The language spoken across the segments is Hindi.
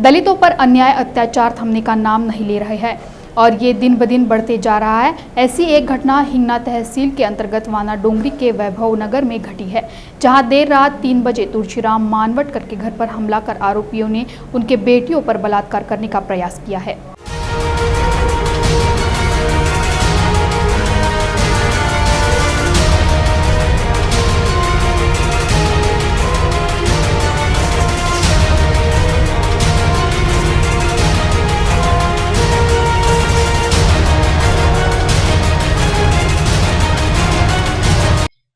दलितों पर अन्याय अत्याचार थमने का नाम नहीं ले रहे हैं और ये दिन ब दिन बढ़ते जा रहा है। ऐसी एक घटना हिंगना तहसील के अंतर्गत वाना डोंगरी के वैभव नगर में घटी है, जहां देर रात 3 बजे तुलसीराम मानवटकर के घर पर हमला कर आरोपियों ने उनके बेटियों पर बलात्कार करने का प्रयास किया है।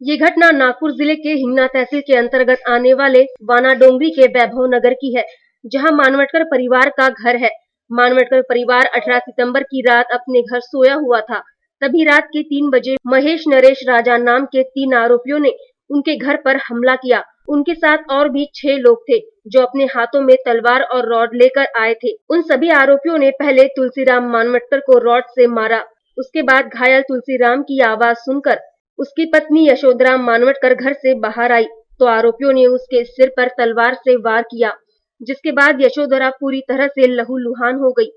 ये घटना नागपुर जिले के हिंगना तहसील के अंतर्गत आने वाले वाना डोंगरी के वैभव नगर की है, जहां मानवटकर परिवार का घर है। मानवटकर परिवार 18 सितंबर की रात अपने घर सोया हुआ था। तभी रात के 3 बजे महेश नरेश राजा नाम के 3 आरोपियों ने उनके घर पर हमला किया। उनके साथ और भी 6 लोग थे, जो अपने हाथों में तलवार और रॉड लेकर आए थे। उन सभी आरोपियों ने पहले तुलसीराम मानवटकर को रॉड से मारा। उसके बाद घायल तुलसीराम की आवाज सुनकर उसकी पत्नी यशोधरा मानवटकर घर से बाहर आई तो आरोपियों ने उसके सिर पर तलवार से वार किया, जिसके बाद यशोधरा पूरी तरह से लहूलुहान हो गई।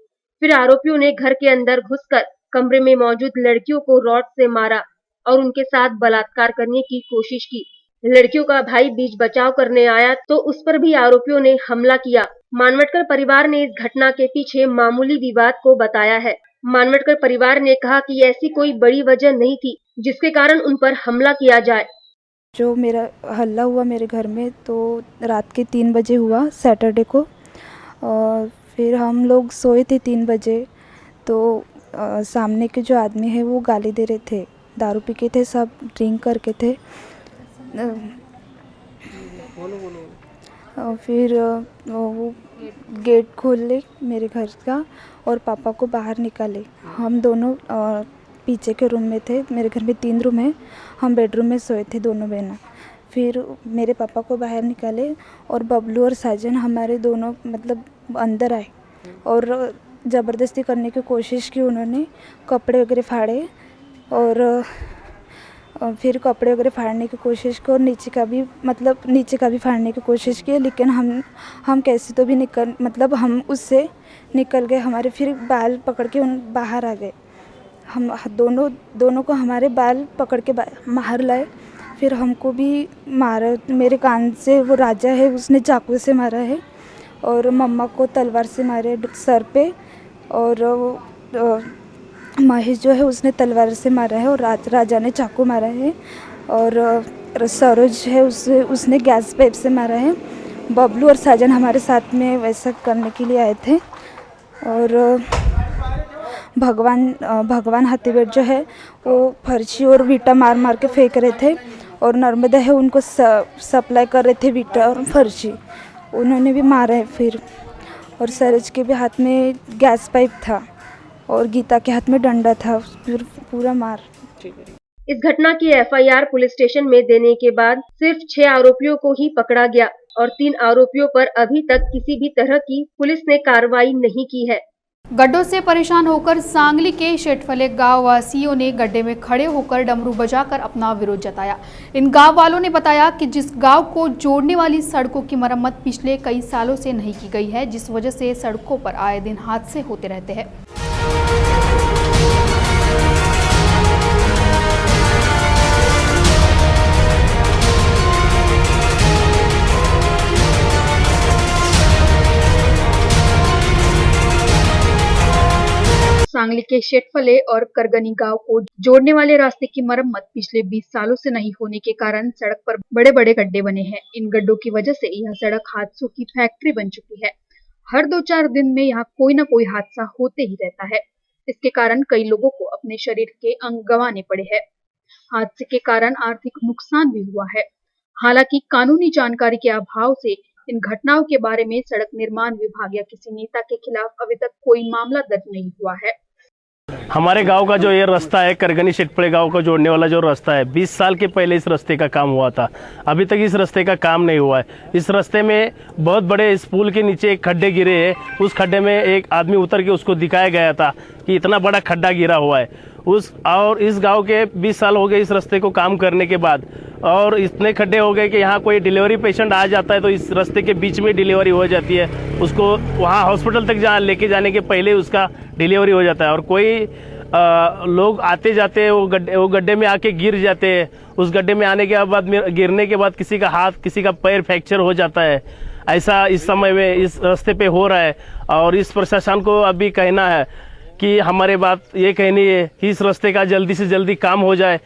फिर आरोपियों ने घर के अंदर घुसकर कमरे में मौजूद लड़कियों को रॉड से मारा और उनके साथ बलात्कार करने की कोशिश की। लड़कियों का भाई बीच बचाव करने आया तो उस पर भी आरोपियों ने हमला किया। मानवटकर परिवार ने इस घटना के पीछे मामूली विवाद को बताया है। मानवटकर परिवार ने कहा कि ऐसी कोई बड़ी वजह नहीं थी जिसके कारण उन पर हमला किया जाए। जो मेरा हल्ला हुआ मेरे घर में तो रात के 3 बजे हुआ सैटरडे को, और फिर हम लोग सोए थे 3 बजे तो सामने के जो आदमी है वो गाली दे रहे थे, दारू पी के थे, सब ड्रिंक करके थे। और फिर वो गेट खोल ले मेरे घर का और पापा को बाहर निकाले। हम दोनों पीछे के रूम में थे, मेरे घर में 3 रूम है, हम बेडरूम में सोए थे दोनों बहना। फिर मेरे पापा को बाहर निकाले और बबलू और साजन हमारे दोनों मतलब अंदर आए और ज़बरदस्ती करने की कोशिश की। उन्होंने कपड़े वगैरह फाड़े और फिर कपड़े वगैरह फाड़ने की कोशिश की और नीचे का भी फाड़ने की कोशिश की, लेकिन हम कैसे तो भी हम उससे निकल गए। हमारे फिर बाल पकड़ के उन बाहर आ गए। हम दोनों को हमारे बाल पकड़ के बाहर लाए। फिर हमको भी मारा, मेरे कान से वो राजा है उसने चाकू से मारा है और मम्मा को तलवार से मारे सर पे, और महेश जो है उसने तलवार से मारा है और राजा ने चाकू मारा है, और सरोज है उसने गैस पाइप से मारा है। बबलू और साजन हमारे साथ में वैसा करने के लिए आए थे। और भगवान हाथीबेट जो है वो फर्ची और वीटा मार के फेंक रहे थे, और नर्मदा है उनको सप्लाई कर रहे थे वीटा और फर्ची, उन्होंने भी मारा है। फिर और सरोज के भी हाथ में गैस पाइप था और गीता के हाथ में डंडा था, फिर पूरा मार। इस घटना की एफआईआर पुलिस स्टेशन में देने के बाद सिर्फ 6 आरोपियों को ही पकड़ा गया और 3 आरोपियों पर अभी तक किसी भी तरह की पुलिस ने कार्रवाई नहीं की है। गड्ढों से परेशान होकर सांगली के शेटफले गांव वासियों ने गड्ढे में खड़े होकर डमरू बजाकर अपना विरोध जताया। इन गांव वालों ने बताया कि जिस गांव को जोड़ने वाली सड़कों की मरम्मत पिछले कई सालों से नहीं की गई है, जिस वजह से सड़कों पर आए दिन हादसे होते रहते हैं। सांगली के शेटफले और करगनी गांव को जोड़ने वाले रास्ते की मरम्मत पिछले 20 सालों से नहीं होने के कारण सड़क पर बड़े बड़े गड्ढे बने हैं। इन गड्ढों की वजह से यह सड़क हादसों की फैक्ट्री बन चुकी है। हर 2-4 दिन में यहाँ कोई न कोई हादसा होते ही रहता है। इसके कारण कई लोगों को अपने शरीर के अंग गंवाने पड़े हैं। हादसे के कारण आर्थिक नुकसान भी हुआ है। हालांकि कानूनी जानकारी के अभाव से इन घटनाओं के बारे में सड़क निर्माण विभाग या किसी नेता के खिलाफ अभी तक कोई मामला दर्ज नहीं हुआ है। हमारे गांव का जो ये रास्ता है, करगनी शेटफले गांव को जोड़ने वाला जो रास्ता है, 20 साल के पहले इस रास्ते का काम हुआ था। अभी तक इस रास्ते का काम नहीं हुआ है। इस रास्ते में बहुत बड़े इस पुल के नीचे एक खड्डे गिरे हैं। उस खड्डे में एक आदमी उतर के उसको दिखाया गया था कि इतना बड़ा खड्डा गिरा हुआ है। और इस गांव के 20 साल हो गए इस रास्ते को काम करने के बाद और इतने खड्डे हो गए कि यहाँ कोई डिलीवरी पेशेंट आ जाता है तो इस रास्ते के बीच में डिलीवरी हो जाती है, उसको वहाँ हॉस्पिटल तक जहाँ लेके जाने के पहले उसका डिलीवरी हो जाता है। और कोई लोग आते जाते हैं वो गड्ढे में आके गिर जाते हैं, उस गड्ढे में आने के बाद गिरने के बाद किसी का हाथ किसी का पैर फ्रैक्चर हो जाता है। ऐसा इस समय में इस रास्ते पे हो रहा है और इस प्रशासन को अभी कहना है कि हमारे बात ये कहनी है कि इस रास्ते का जल्दी से जल्दी काम हो जाए।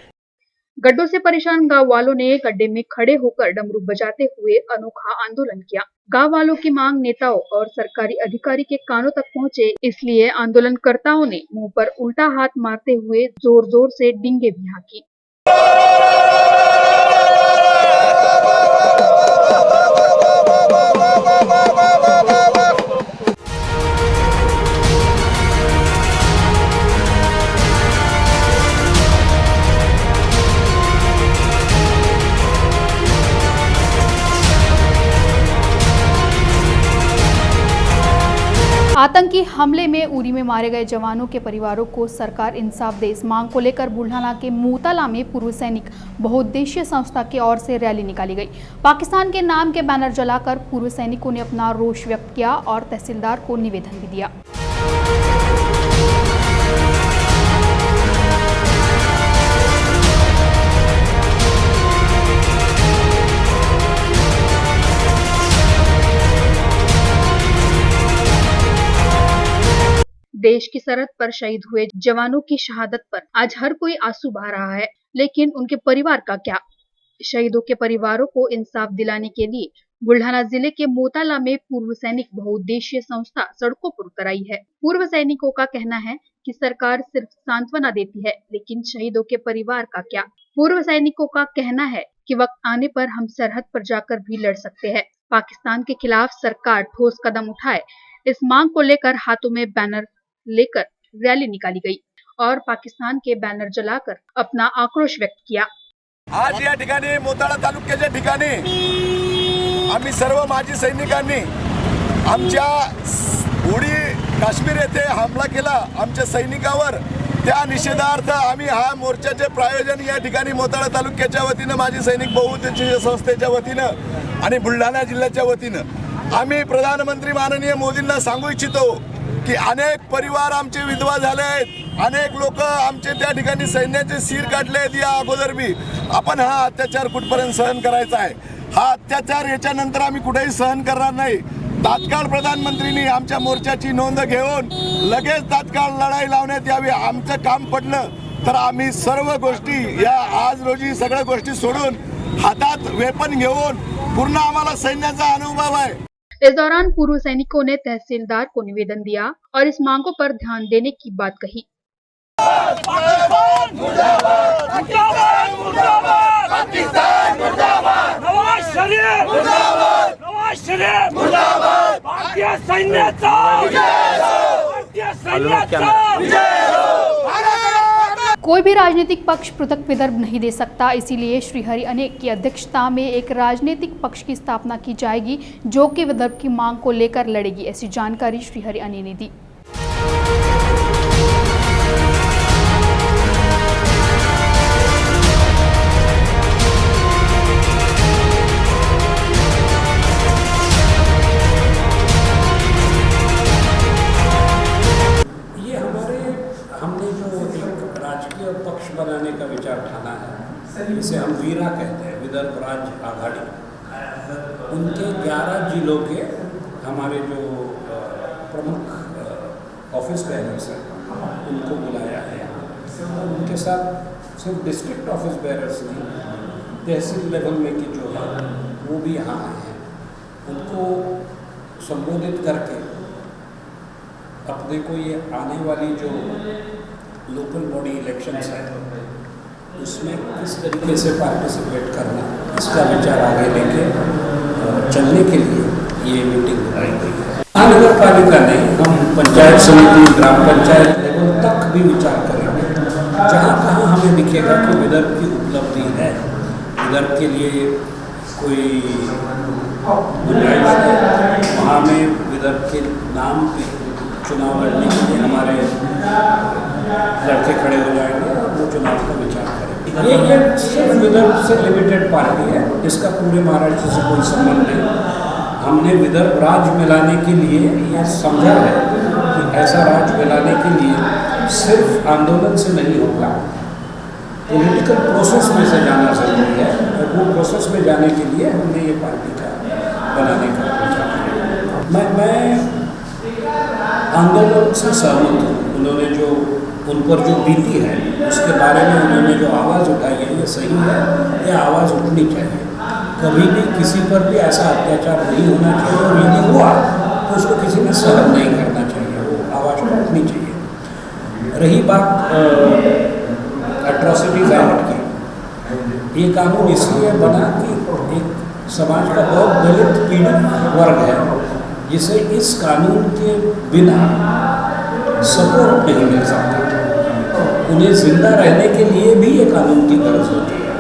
गड्ढों से परेशान गांव वालों ने गड्ढे में खड़े होकर डमरू बजाते हुए अनोखा आंदोलन किया। गांव वालों की मांग नेताओं और सरकारी अधिकारी के कानों तक पहुंचे, इसलिए आंदोलनकर्ताओं ने मुंह पर उल्टा हाथ मारते हुए जोर जोर से डींगे भी हाँकी। आतंकी हमले में उरी में मारे गए जवानों के परिवारों को सरकार इंसाफ दे, इस मांग को लेकर बुल्ढाना के मोताला में पूर्व सैनिक बहुउद्देशीय संस्था की ओर से रैली निकाली गई। पाकिस्तान के नाम के बैनर जलाकर पूर्व सैनिकों ने अपना रोष व्यक्त किया और तहसीलदार को निवेदन भी दिया। देश की सरहद पर शहीद हुए जवानों की शहादत पर आज हर कोई आंसू बहा रहा है, लेकिन उनके परिवार का क्या? शहीदों के परिवारों को इंसाफ दिलाने के लिए बुल्ढाना जिले के मोताला में पूर्व सैनिक बहुउद्देशीय संस्था सड़कों पर उतर आई है। पूर्व सैनिकों का कहना है कि सरकार सिर्फ सांत्वना देती है, लेकिन शहीदों के परिवार का क्या? पूर्व सैनिकों का कहना है कि वक्त आने पर हम सरहद पर जाकर भी लड़ सकते हैं। पाकिस्तान के खिलाफ सरकार ठोस कदम उठाए, इस मांग को लेकर हाथों में बैनर लेकर रैली निकाली गई और पाकिस्तान के बैनर जलाकर अपना आक्रोश व्यक्त किया। आज या ठिकाणी मोताळा तालुक्याच्या ठिकाणी आम्ही सर्व माजी सैनिकांनी आमच्या उडी काश्मीर येथे हमला केला आमच्या सैनिकावर, त्या निषेधार्थ आम्ही हा मोर्चाचे प्रायोजन या ठिकाणी मोताळा तालुक्याच्या वतीनं माजी सैनिक बहुउद्देशीय संस्थेच्या वतीनं आणि बुलढाणा जिल्ह्याच्या वतीनं आम्ही प्रधानमंत्री माननीय मोदींना सांगू इच्छितो की अनेक परिवार आमचे विधवा झाले आहेत, अनेक लोक आमचे त्या ठिकाणी सैन्याचे सीर काढले आहेत। या अगोदर बी आपण हा अत्याचार कुठपर्यंत सहन करायचा आहे? हा अत्याचार याच्यानंतर आम्ही कुठेही सहन करणार नाही। तात्काळ प्रधानमंत्रींनी आमच्या मोर्चाची नोंद घेऊन लगेच तात्काळ लढाई लावण्यात यावी। आमचं काम पडलं तर आम्ही सर्व गोष्टी या आज रोजी सगळ्या गोष्टी सोडून हातात वेपन घेऊन पूर्ण आम्हाला सैन्याचा अनुभव आहे। इस दौरान पूर्व सैनिकों ने तहसीलदार को निवेदन दिया और इस मांगों पर ध्यान देने की बात कही। कोई भी राजनीतिक पक्ष पृथक विदर्भ नहीं दे सकता, इसीलिए श्रीहरि अनेक की अध्यक्षता में एक राजनीतिक पक्ष की स्थापना की जाएगी जो कि विदर्भ की मांग को लेकर लड़ेगी, ऐसी जानकारी श्रीहरि अने ने दी। पक्ष बनाने का विचार ठाना है, जिसे हम वीरा कहते हैं, विदर्भ राज्य आघाड़ी। उनके 11 जिलों के हमारे जो प्रमुख ऑफिस बेयरर्स हैं उनको बुलाया है और उनके साथ सिर्फ डिस्ट्रिक्ट ऑफिस बेयरर्स नहीं, तहसील लेवल में की जो है वो भी यहाँ आए हैं। उनको संबोधित करके अपने को ये आने वाली जो लोकल बॉडी इलेक्शंस है उसमें किस तरीके से पार्टिसिपेट करना, इसका विचार आगे लेके चलने के लिए ये मीटिंग बुलाई गई है। नगर पालिका ने हम पंचायत समिति ग्राम पंचायत लेवल तक भी विचार करेंगे, जहाँ कहाँ हमें दिखेगा कि विदर्भ की उपलब्धि है, विदर्भ के लिए कोई गुंजाइश है, वहाँ में विदर्भ के नाम पे चुनाव लड़ने के लिए हमारे लड़के खड़े हो जाएंगे और वो चुनाव का विचार करेंगे। ये सिर्फ विदर्भ से लिमिटेड पार्टी है, इसका पूरे महाराष्ट्र से कोई संबंध नहीं। हमने विदर्भ राज्य मिलाने के लिए ये समझा है कि ऐसा राज्य मिलाने के लिए सिर्फ आंदोलन से नहीं होगा, पॉलिटिकल प्रोसेस में से जाना जरूरी है, और वो प्रोसेस में जाने के लिए हमने ये पार्टी का बनाने का विचार किया। मैं आंदोलन से सहमत हूँ। उन्होंने जो उन पर जो बीती है उसके बारे में उन्होंने जो आवाज़ उठाई है ये सही है, ये आवाज़ उठनी चाहिए। कभी भी किसी पर भी ऐसा अत्याचार नहीं होना चाहिए, और यदि हुआ तो उसको किसी ने सहन नहीं करना चाहिए, वो आवाज़ उठनी चाहिए। रही बात एट्रॉसिटीज एक्ट की, ये कानून इसलिए बना कि एक समाज का बहुत दलित पीड़ित वर्ग है जिसे इस कानून के बिना सपोर्ट नहीं मिल सकता, उन्हें जिंदा रहने के लिए भी ये कानून की गरज होती है।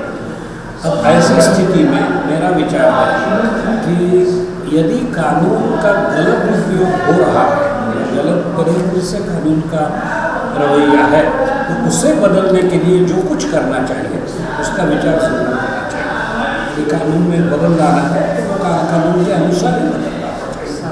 अब ऐसी स्थिति में मेरा विचार है कि यदि कानून का गलत उपयोग हो रहा है, गलत तरीके से कानून का रवैया है, तो उसे बदलने के लिए जो कुछ करना चाहिए उसका विचार जरूर करना चाहिए। कि कानून में बदल लाना है तो वो कानून के अनुसार ही बदल।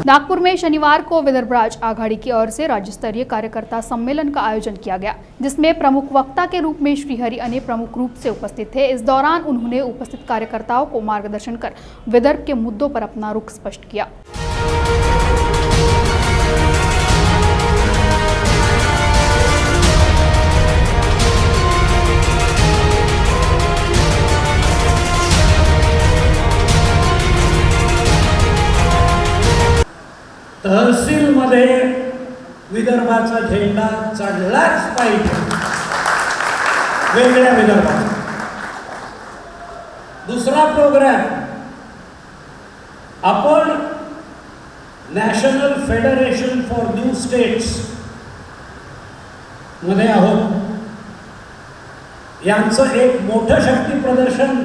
नागपुर में शनिवार को विदर्भ राज्य आघाड़ी की ओर से राज्य स्तरीय कार्यकर्ता सम्मेलन का आयोजन किया गया, जिसमें प्रमुख वक्ता के रूप में श्रीहरि अने प्रमुख रूप से उपस्थित थे। इस दौरान उन्होंने उपस्थित कार्यकर्ताओं को मार्गदर्शन कर विदर्भ के मुद्दों पर अपना रुख स्पष्ट किया। तहसीलमध्ये विदर्भाचा झेंडा चढलाच पाहिजे, वेगळ्या विदर्भाचा। दुसरा प्रोग्राम, आपण national federation for new states मध्ये आहोत। यांचं एक मोठं शक्ती प्रदर्शन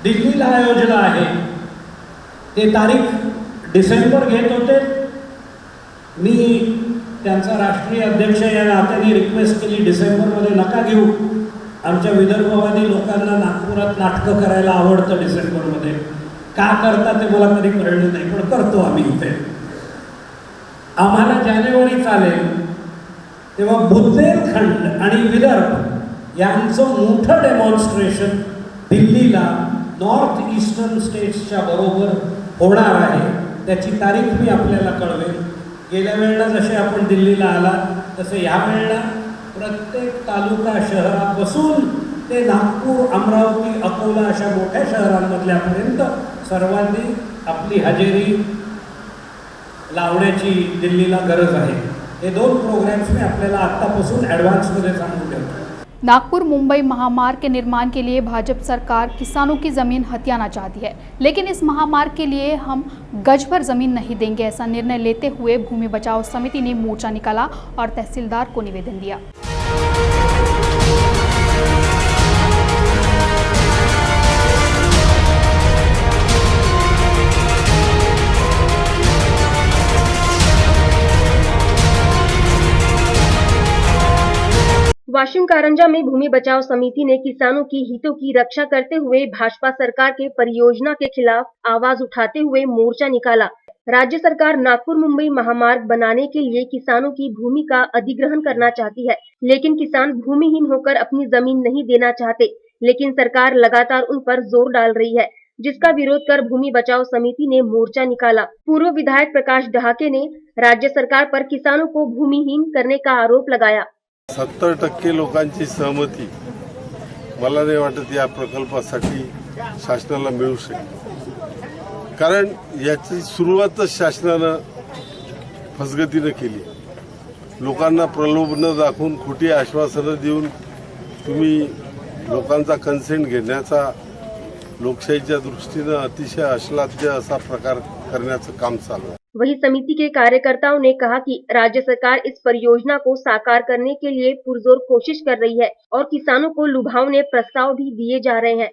दिल्लीला आयोजित आहे। ते तारीख डिसेंबर घेत होते। मी त्यांचा राष्ट्रीय अध्यक्ष या नात्याने रिक्वेस्ट केली, डिसेंबरमध्ये नका घेऊ, आमच्या विदर्भवादी लोकांना नागपुरात नाटकं करायला आवडतं डिसेंबरमध्ये, का करता ते मला कधी कळलं नाही, पण करतो आम्ही इथे। आम्हाला जानेवारी चालेल तेव्हा बुंदेलखंड आणि विदर्भ यांचं मोठं डेमॉन्स्ट्रेशन दिल्लीला नॉर्थ ईस्टर्न स्टेट्सच्या बरोबर होणार आहे। त्याची तारीख मी आपल्याला कळवेल। गेल्या वेळेला जसे आपण दिल्लीला आला तसे या वेळेला प्रत्येक तालुका शहरापासून ते नागपूर, अमरावती, अकोला अशा मोठ्या शहरांमधल्यापर्यंत सर्वांनी आपली हजेरी लावण्याची दिल्लीला गरज आहे। हे दोन प्रोग्राम्स मी आपल्याला आत्तापासून ॲडव्हान्समध्ये सांगून ठेवतो। नागपुर मुंबई महामार्ग के निर्माण के लिए भाजपा सरकार किसानों की जमीन हथियाना चाहती है, लेकिन इस महामार्ग के लिए हम गज भर जमीन नहीं देंगे, ऐसा निर्णय लेते हुए भूमि बचाओ समिति ने मोर्चा निकाला और तहसीलदार को निवेदन दिया। वाशिम कारंजा में भूमि बचाओ समिति ने किसानों की हितों की रक्षा करते हुए भाजपा सरकार के परियोजना के खिलाफ आवाज उठाते हुए मोर्चा निकाला। राज्य सरकार नागपुर मुंबई महामार्ग बनाने के लिए किसानों की भूमि का अधिग्रहण करना चाहती है, लेकिन किसान भूमिहीन होकर अपनी जमीन नहीं देना चाहते, लेकिन सरकार लगातार उन पर जोर डाल रही है, जिसका विरोध कर भूमि बचाओ समिति ने मोर्चा निकाला। पूर्व विधायक प्रकाश डहाके ने राज्य सरकार पर किसानों को भूमिहीन करने का आरोप लगाया। 70% लोकांची सहमती मला नाही वाटत या प्रकल्पासाठी शासनाला मिळू शकेल, कारण याची सुरुवातच शासनानं फसगतीनं केली। लोकांना प्रलोभन दाखवून खोटी आश्वासनं देऊन तुम्ही लोकांचा कन्सेंट घेण्याचा लोकशाहीच्या दृष्टीनं अतिशय अश्लाघ्य असा प्रकार करण्याचं काम चालू आहे। वही समिति के कार्यकर्ताओं ने कहा कि राज्य सरकार इस परियोजना को साकार करने के लिए पुरजोर कोशिश कर रही है और किसानों को लुभावने प्रस्ताव भी दिए जा रहे हैं।